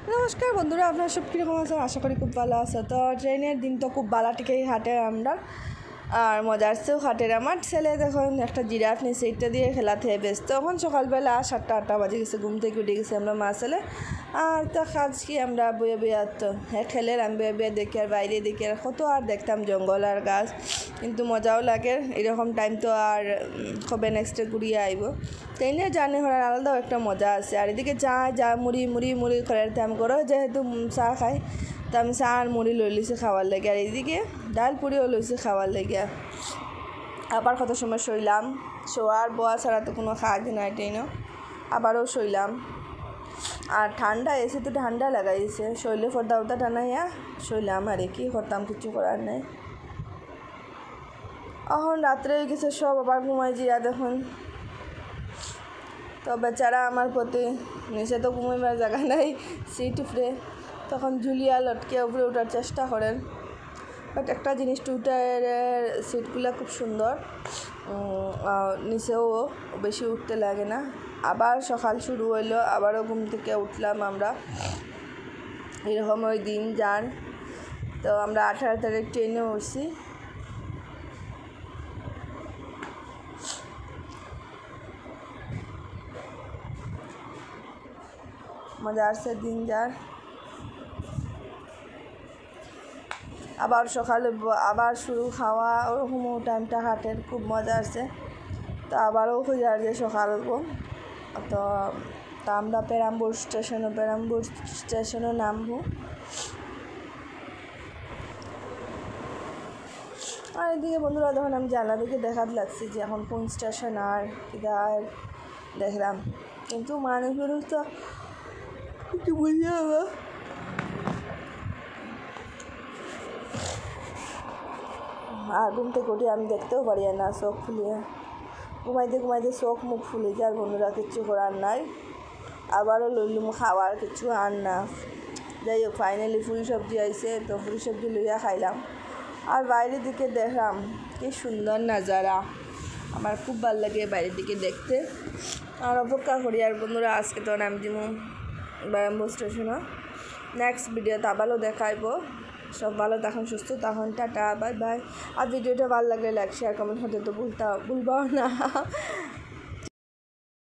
নমস্কার বন্ধুরা, আপনারা সব কীরকম আছেন? আশা করি খুব ভালো আছে। তো ট্রেনের দিন তো খুব ভালো টিকেই হাটে আমরা, আর মজার সেও হাটের আমার ছেলে দেখুন একটা জিরাফ নিয়ে সেইটা দিয়ে খেলাতে ব্যস্ত। তখন সকালবেলা 7-8 বাজে গেছে, ঘুম থেকে উঠে গেছে আমরা মা ছেলে। আর তা কাজ কি আমরা বয়ে বয়ে তো হ্যাঁ খেলে আমি বয়ে বয়ে দেখি আর বাইরে দেখি আর কত আর দেখতাম জঙ্গল আর গাছ, কিন্তু মজাও লাগে। এরকম টাইম তো আর কবে নেক্সটে ঘুরিয়ে আইব, তাই নিয়ে জার্নি করার আলাদাও একটা মজা আছে। আর এদিকে যা মুড়ি মুড়ি মুড়ি করে আমি করো, যেহেতু চা খাই তো আমি চা আর মুড়ি লই লিছি খাওয়ার লেগে, আর এইদিকে ডাল পুরিও লইছি খাওয়ার লেগে। আবার কত সময় শুইলাম, শোয়ার বোয়া ছাড়া তো কোনো কাজ নাই তাই না। আবারও শুইলাম, আর ঠান্ডা এসে তো ঠান্ডা লাগাইছে, শৈলে ফর্দা উর্দা টানাইয়া শুইলাম। আর কি করতাম, কিছু করার নেই। এখন রাত্রে হয়ে গেছে, সব আবার ঘুমাই জিয়া দেখুন। তো বেচারা আমার প্রতি, নিচে তো ঘুমাইবার জায়গা নাই, সিট উপরে, তখন ঝুলিয়া লটকে উপরে ওঠার চেষ্টা করেন। বাট একটা জিনিস, টুটারের সিটগুলো খুব সুন্দর, নিচেও বেশি উঠতে লাগে না। আবার সকাল শুরু হইলো, আবারও ঘুম থেকে উঠলাম আমরা। এরকম ওই দিন যান। তো আমরা 18 তারিখ ট্রেনে উঠছি। মজা আসছে দিন যার। আবার সকালে আবার শুরু খাওয়া, ওরকম টাইমটা হাটের খুব মজা আসছে। তো আবারও খুঁজে আর যে সকাল তো আমরা পেরাম্বুর স্টেশনে নামবো। আর এদিকে বন্ধুরা তখন আমি জানলা দিকে দেখাতে লাগছি যে এখন কোন স্টেশন আর কিদার দেখলাম, কিন্তু মানুষগুলো তো একটু বুঝে যাবে। আর ঘুম থেকে উঠে আমি দেখতেও পারি না, চোখ ফুলিয়ে ঘুমাইতে ঘুমাইতে চোখ মুখ ফুলে যায় বন্ধুরা, কিচ্ছু করার নাই। আবারও লইলুম খাওয়ার, কিছু আর না। যাই হোক, ফাইনালি ফুল সবজি আইছে, তো ফুল সবজি লইয়া খাইলাম। আর বাইরের দিকে দেখলাম কি সুন্দর নাজারা, আমার খুব ভালো লাগে বাইরের দিকে দেখতে। আর অপেক্ষা করি। আর বন্ধুরা আজকে তো নাম দিব পেরাম্বুর স্টেশনে। নেক্সট ভিডিওতে আবারও দেখাইব। সব ভালো থাকুন, সুস্থ থাকুন, টাটা, বাই বাই। আর ভিডিওটা ভালো লাগলে লাইক শেয়ার কমেন্ট হতে তো ভুলবাও না।